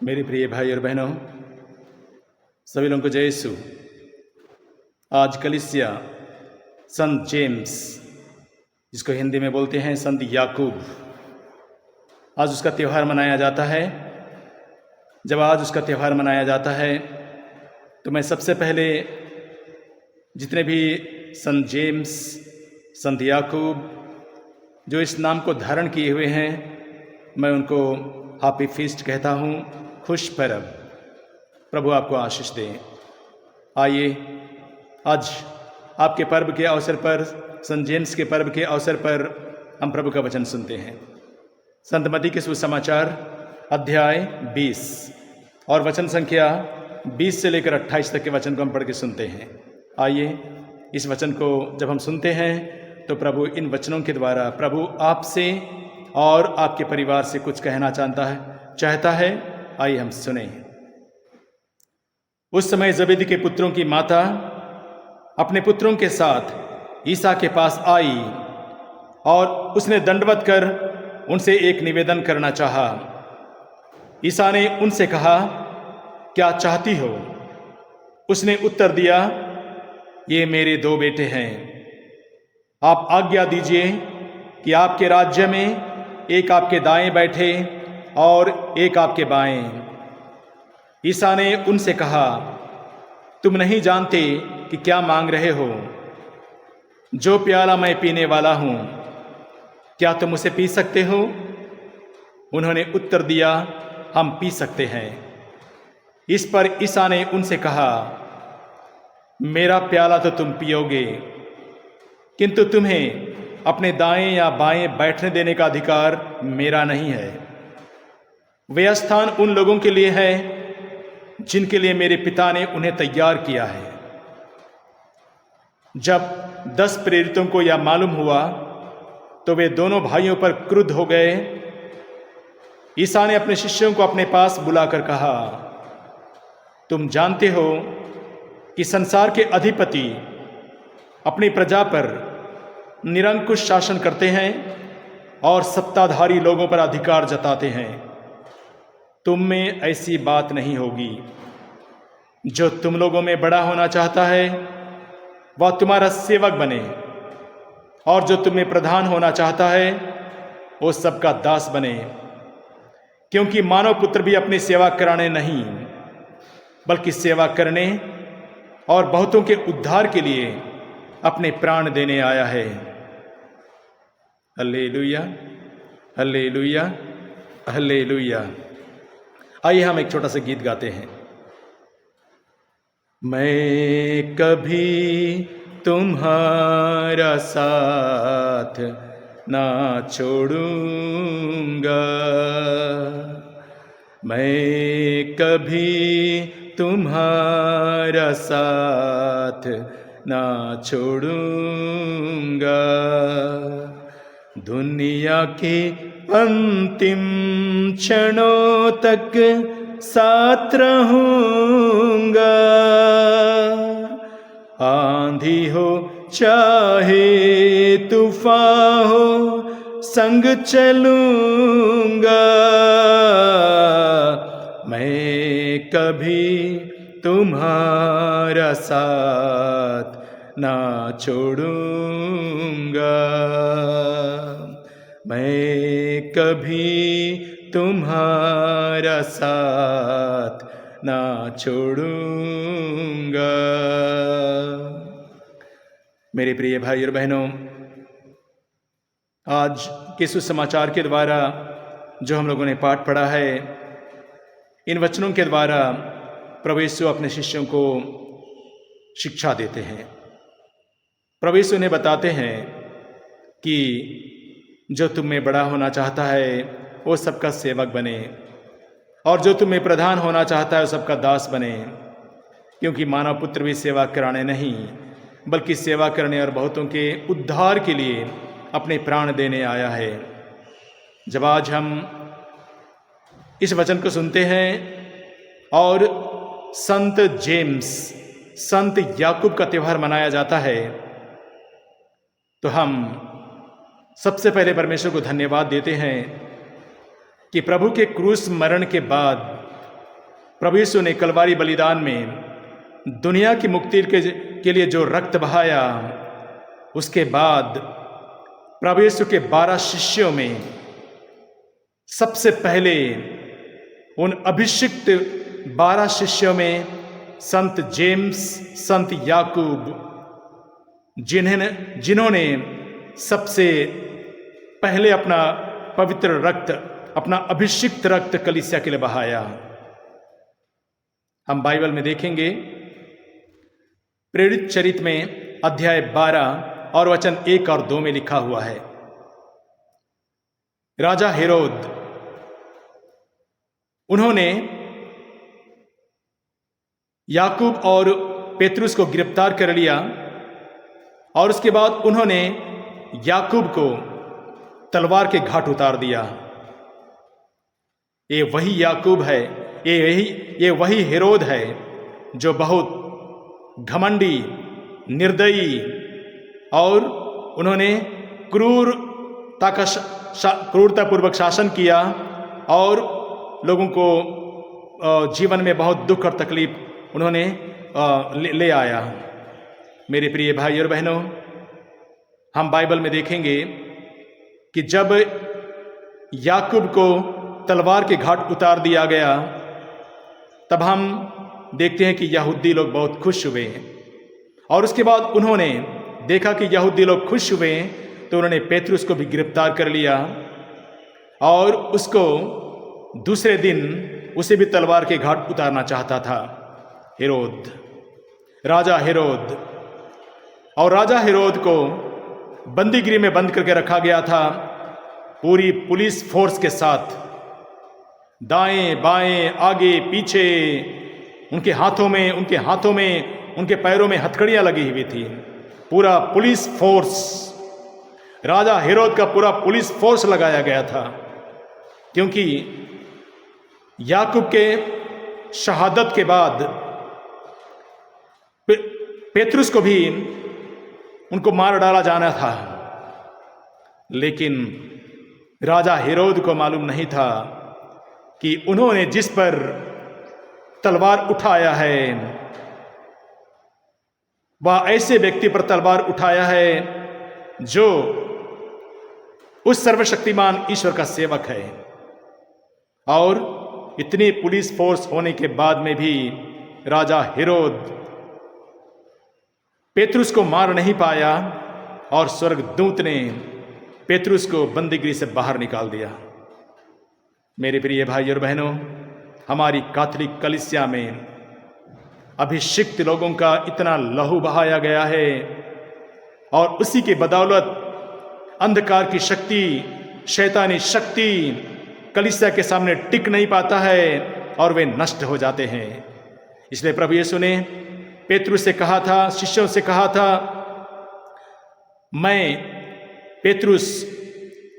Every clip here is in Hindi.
मेरे प्रिय भाई और बहनों, सभी लोगों को जय यीशु। आज कलीसिया संत जेम्स, जिसको हिंदी में बोलते हैं संत याकूब, आज उसका त्यौहार मनाया जाता है। जब आज उसका त्यौहार मनाया जाता है तो मैं सबसे पहले जितने भी संत जेम्स, संत याकूब जो इस नाम को धारण किए हुए हैं, मैं उनको हैप्पी फीस्ट कहता हूँ, खुश पर्व। प्रभु आपको आशीष दे। आइए आज आपके पर्व के अवसर पर, संत जेम्स के पर्व के अवसर पर हम प्रभु का वचन सुनते हैं। संत मत्ती के सुसमाचार अध्याय 20 और वचन संख्या 20 से लेकर 28 तक के वचन को हम पढ़ के सुनते हैं। आइए इस वचन को जब हम सुनते हैं तो प्रभु इन वचनों के द्वारा प्रभु आपसे और आपके परिवार से कुछ कहना चाहता है। आइए हम सुने। उस समय जबेदी के पुत्रों की माता अपने पुत्रों के साथ ईसा के पास आई और उसने दंडवत कर उनसे एक निवेदन करना चाहा। ईसा ने उनसे कहा, क्या चाहती हो? उसने उत्तर दिया, ये मेरे 2 बेटे हैं। आप आज्ञा दीजिए कि आपके राज्य में एक आपके दाएं बैठे और एक आपके बाएं। ईसा ने उनसे कहा, तुम नहीं जानते कि क्या मांग रहे हो। जो प्याला मैं पीने वाला हूं, क्या तुम उसे पी सकते हो? उन्होंने उत्तर दिया, हम पी सकते हैं। इस पर ईसा ने उनसे कहा, मेरा प्याला तो तुम पियोगे, किंतु तुम्हें अपने दाएं या बाएं बैठने देने का अधिकार मेरा नहीं है। वे स्थान उन लोगों के लिए है जिनके लिए मेरे पिता ने उन्हें तैयार किया है। जब 10 प्रेरितों को यह मालूम हुआ तो वे दोनों भाइयों पर क्रुद्ध हो गए। ईसा ने अपने शिष्यों को अपने पास बुलाकर कहा, तुम जानते हो कि संसार के अधिपति अपनी प्रजा पर निरंकुश शासन करते हैं और सत्ताधारी लोगों पर अधिकार जताते हैं। तुम में ऐसी बात नहीं होगी। जो तुम लोगों में बड़ा होना चाहता है वह तुम्हारा सेवक बने, और जो तुम में प्रधान होना चाहता है वो सबका दास बने। क्योंकि मानव पुत्र भी अपनी सेवा कराने नहीं, बल्कि सेवा करने और बहुतों के उद्धार के लिए अपने प्राण देने आया है। Hallelujah, hallelujah, hallelujah. आइए हम एक छोटा सा गीत गाते हैं। मैं कभी तुम्हारा साथ ना छोड़ूंगा, मैं कभी तुम्हारा साथ ना छोड़ूंगा। दुनिया के अंतिम क्षणों तक साथ रहूंगा। आंधी हो चाहे तूफान हो, संग चलूंगा। मैं कभी तुम्हारा साथ ना छोड़ूंगा, मैं कभी तुम्हारा साथ ना छोड़ूंगा। मेरे प्रिय भाई और बहनों, आज के सुसमाचार के द्वारा जो हम लोगों ने पाठ पढ़ा है, इन वचनों के द्वारा प्रभु यीशु अपने शिष्यों को शिक्षा देते हैं। प्रभु यीशु ने बताते हैं कि जो तुम में बड़ा होना चाहता है वो सबका सेवक बने, और जो तुम में प्रधान होना चाहता है वो सबका दास बने। क्योंकि मानव पुत्र भी सेवा कराने नहीं, बल्कि सेवा करने और बहुतों के उद्धार के लिए अपने प्राण देने आया है। जब आज हम इस वचन को सुनते हैं और संत जेम्स, संत याकूब का त्यौहार मनाया जाता है, तो हम सबसे पहले परमेश्वर को धन्यवाद देते हैं कि प्रभु के क्रूस मरण के बाद प्रभु यीशु ने कलवारी बलिदान में दुनिया की मुक्ति के लिए जो रक्त बहाया, उसके बाद प्रभु यीशु के 12 शिष्यों में सबसे पहले उन अभिषिक्त 12 शिष्यों में संत जेम्स, संत याकूब, जिन्होंने सबसे पहले अपना पवित्र रक्त, अपना अभिषिक्त रक्त कलीसिया के लिए बहाया। हम बाइबल में देखेंगे प्रेरित चरित्र में अध्याय 12 और वचन 1 और 2 में लिखा हुआ है, राजा हेरोद, उन्होंने याकूब और पेतरुस को गिरफ्तार कर लिया और उसके बाद उन्होंने याकूब को तलवार के घाट उतार दिया। ये वही याकूब है, ये वही हेरोद है जो बहुत घमंडी, निर्दयी और उन्होंने क्रूरतापूर्वक शासन किया और लोगों को जीवन में बहुत दुख और तकलीफ उन्होंने ले आया। मेरे प्रिय भाई और बहनों, हम बाइबल में देखेंगे कि जब याकूब को तलवार के घाट उतार दिया गया, तब हम देखते हैं कि यहूदी लोग बहुत खुश हुए और उसके बाद उन्होंने देखा कि यहूदी लोग खुश हुए तो उन्होंने पेतरुस को भी गिरफ्तार कर लिया और उसको दूसरे दिन उसे भी तलवार के घाट उतारना चाहता था हेरोद, राजा हेरोद। और राजा हेरोद को बंदीगृह में बंद करके रखा गया था पूरी पुलिस फोर्स के साथ, दाएं बाएं आगे पीछे, उनके हाथों में उनके पैरों में हथकड़ियां लगी हुई थी। पूरा पुलिस फोर्स, राजा हेरोद का पूरा पुलिस फोर्स लगाया गया था, क्योंकि याकूब के शहादत के बाद पेतरुस को भी उनको मार डाला जाना था, लेकिन राजा हेरोद को मालूम नहीं था कि उन्होंने जिस पर तलवार उठाया है वह ऐसे व्यक्ति पर तलवार उठाया है जो उस सर्वशक्तिमान ईश्वर का सेवक है। और इतनी पुलिस फोर्स होने के बाद में भी राजा हेरोद पेतरुस को मार नहीं पाया और स्वर्गदूत ने पेतरुस को बंदीगृह से बाहर निकाल दिया। मेरे प्रिय भाई और बहनों, हमारी कैथोलिक कलीसिया में अभिषिक्त लोगों का इतना लहू बहाया गया है और उसी के बदौलत अंधकार की शक्ति, शैतानी शक्ति कलीसिया के सामने टिक नहीं पाता है और वे नष्ट हो जाते हैं। इसलिए प्रभु यीशु ने पेतरुस से कहा था, शिष्यों से कहा था, मैं पेतरुस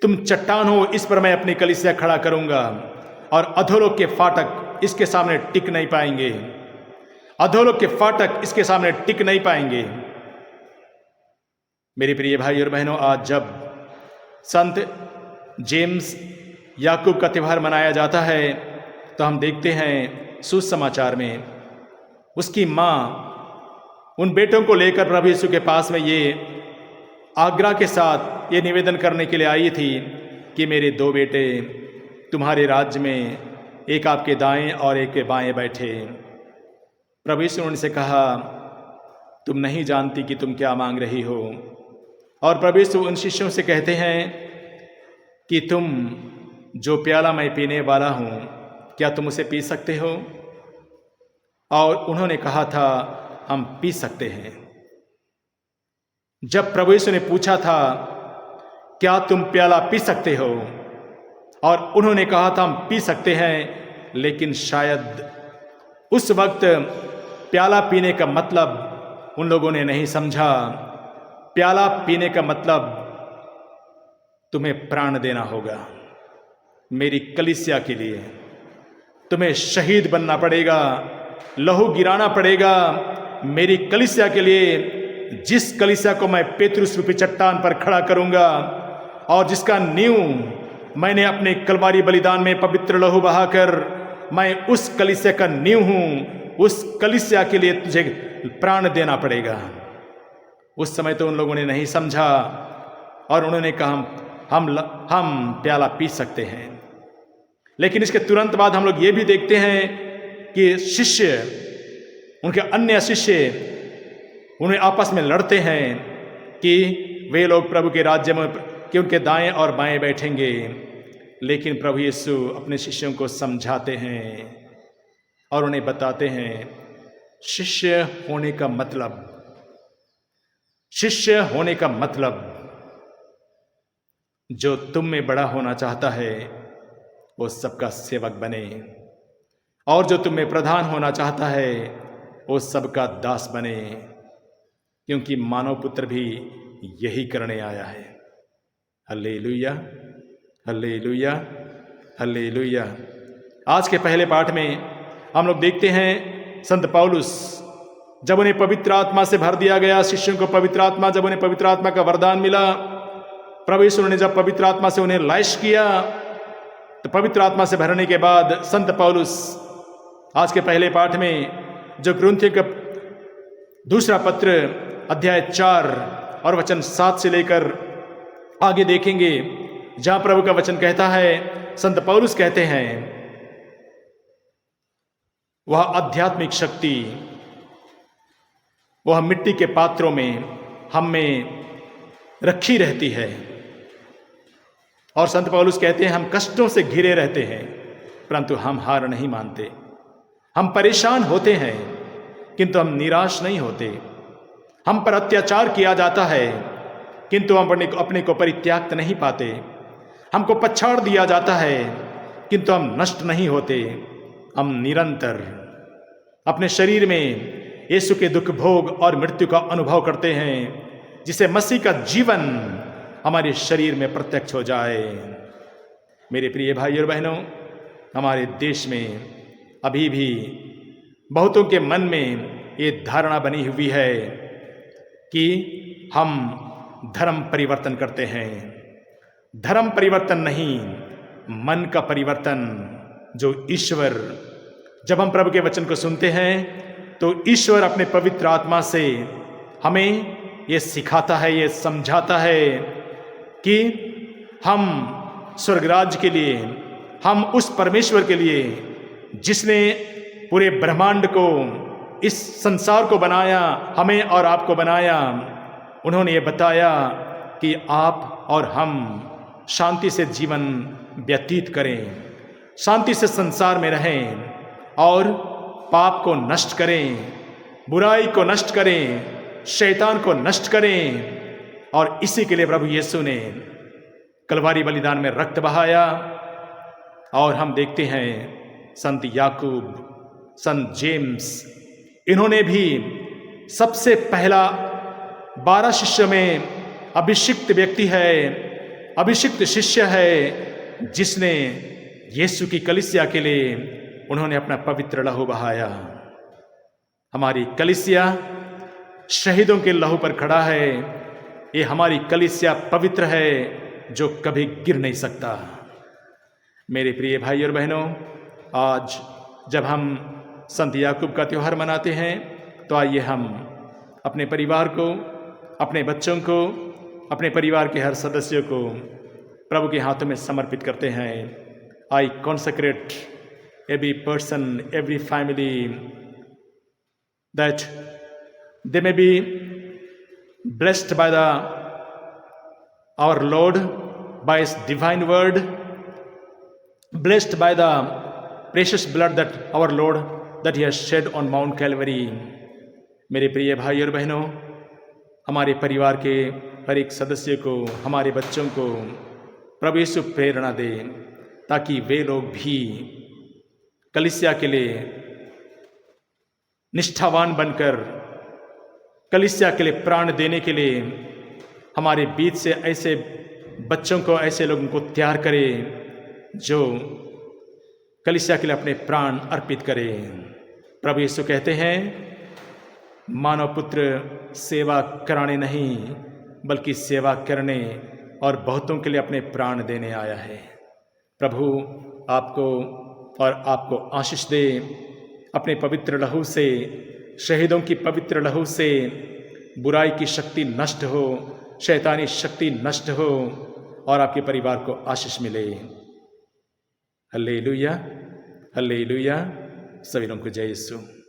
तुम चट्टान हो, इस पर मैं अपनी कलीसिया खड़ा करूंगा और अधोलोक के फाटक इसके सामने टिक नहीं पाएंगे, अधोलोक के फाटक इसके सामने टिक नहीं पाएंगे। मेरे प्रिय भाई और बहनों, आज जब संत जेम्स याकूब का त्यौहार मनाया जाता है तो हम देखते हैं सुसमाचार में उसकी माँ उन बेटों को लेकर प्रभु यीशु के पास में ये आग्रह के साथ ये निवेदन करने के लिए आई थी कि मेरे 2 बेटे तुम्हारे राज्य में, एक आपके दाएं और एक के बाएं बैठे। प्रभु यीशु ने उनसे कहा, तुम नहीं जानती कि तुम क्या मांग रही हो। और प्रभु यीशु उन शिष्यों से कहते हैं कि तुम जो प्याला मैं पीने वाला हूँ, क्या तुम उसे पी सकते हो? और उन्होंने कहा था, हम पी सकते हैं। जब प्रभु यीशु ने पूछा था, क्या तुम प्याला पी सकते हो? और उन्होंने कहा था, हम पी सकते हैं, लेकिन शायद उस वक्त प्याला पीने का मतलब उन लोगों ने नहीं समझा। प्याला पीने का मतलब तुम्हें प्राण देना होगा मेरी कलीसिया के लिए, तुम्हें शहीद बनना पड़ेगा, लहू गिराना पड़ेगा मेरी कलीसिया के लिए, जिस कलीसिया को मैं पेतरुस रूपी चट्टान पर खड़ा करूंगा और जिसका नींव मैंने अपने कलवारी बलिदान में पवित्र लहू बहाकर मैं उस कलीसिया का नींव हूं, उस कलीसिया के लिए तुझे प्राण देना पड़ेगा। उस समय तो उन लोगों ने नहीं समझा और उन्होंने कहा हम प्याला पी सकते हैं। लेकिन इसके तुरंत बाद हम लोग ये भी देखते हैं कि शिष्य, उनके अन्य शिष्य उन्हें आपस में लड़ते हैं कि वे लोग प्रभु के राज्य में कि उनके दाएं और बाएं बैठेंगे। लेकिन प्रभु यीशु अपने शिष्यों को समझाते हैं और उन्हें बताते हैं शिष्य होने का मतलब, शिष्य होने का मतलब जो तुम में बड़ा होना चाहता है वो सबका सेवक बने, और जो तुम में प्रधान होना चाहता है वो सबका दास बने, क्योंकि मानव पुत्र भी यही करने आया है। Hallelujah, hallelujah, hallelujah. आज के पहले पाठ में हम लोग देखते हैं संत पौलुस जब उन्हें पवित्र आत्मा से भर दिया गया, शिष्यों को पवित्र आत्मा, जब उन्हें पवित्र आत्मा का वरदान मिला, प्रभु यीशु ने जब पवित्र आत्मा से उन्हें लैस किया, तो पवित्र आत्मा से भरने के बाद संत पौलुस आज के पहले पाठ में जो कुरिन्थियों का दूसरा पत्र अध्याय 4 और वचन 7 से लेकर आगे देखेंगे, जहां प्रभु का वचन कहता है, संत पौलुस कहते हैं वह आध्यात्मिक शक्ति वह मिट्टी के पात्रों में हम में रखी रहती है। और संत पौलुस कहते हैं हम कष्टों से घिरे रहते हैं परंतु हम हार नहीं मानते, हम परेशान होते हैं किंतु हम निराश नहीं होते, हम पर अत्याचार किया जाता है किंतु हम अपने को परित्याग नहीं पाते, हमको पछाड़ दिया जाता है किंतु हम नष्ट नहीं होते, हम निरंतर अपने शरीर में यीशु के दुख भोग और मृत्यु का अनुभव करते हैं, जिसे मसीह का जीवन हमारे शरीर में प्रत्यक्ष हो जाए। मेरे प्रिय भाई और बहनों, हमारे देश में अभी भी बहुतों के मन में ये धारणा बनी हुई है कि हम धर्म परिवर्तन करते हैं। धर्म परिवर्तन नहीं, मन का परिवर्तन, जो ईश्वर, जब हम प्रभु के वचन को सुनते हैं तो ईश्वर अपने पवित्र आत्मा से हमें ये सिखाता है, ये समझाता है कि हम स्वर्गराज के लिए, हम उस परमेश्वर के लिए जिसने पूरे ब्रह्मांड को, इस संसार को बनाया, हमें और आपको बनाया, उन्होंने ये बताया कि आप और हम शांति से जीवन व्यतीत करें, शांति से संसार में रहें और पाप को नष्ट करें, बुराई को नष्ट करें, शैतान को नष्ट करें। और इसी के लिए प्रभु यीशु ने कलवारी बलिदान में रक्त बहाया। और हम देखते हैं संत याकूब, संत जेम्स, इन्होंने भी सबसे पहला 12 शिष्य में अभिषिक्त व्यक्ति है, अभिषिक्त शिष्य है, जिसने यीशु की कलीसिया के लिए उन्होंने अपना पवित्र लहू बहाया। हमारी कलीसिया शहीदों के लहू पर खड़ा है। ये हमारी कलीसिया पवित्र है जो कभी गिर नहीं सकता। मेरे प्रिय भाई और बहनों, आज जब हम संत याकूब का त्यौहार मनाते हैं तो आइए हम अपने परिवार को, अपने बच्चों को, अपने परिवार के हर सदस्य को प्रभु के हाथों में समर्पित करते हैं। आई consecrate every person, every family, that they may be blessed by our Lord, by His divine word, blessed by the precious blood that our Lord that He has shed on Mount Calvary। मेरे प्रिय भाई और बहनों, हमारे परिवार के हर एक सदस्य को, हमारे बच्चों को प्रभु यीशु प्रेरणा दे ताकि वे लोग भी कलीसिया के लिए निष्ठावान बनकर, कलीसिया के लिए प्राण देने के लिए हमारे बीच से ऐसे बच्चों को, ऐसे लोगों को तैयार करें जो कलीसिया के लिए अपने प्राण अर्पित करें। प्रभु यीशु कहते हैं मानव पुत्र सेवा कराने नहीं बल्कि सेवा करने और बहुतों के लिए अपने प्राण देने आया है। प्रभु आपको और आपको आशीष दे। अपने पवित्र लहू से, शहीदों की पवित्र लहू से बुराई की शक्ति नष्ट हो, शैतानी शक्ति नष्ट हो और आपके परिवार को आशीष मिले। Hallelujah, hallelujah. सभी लोगों को जय यीशु।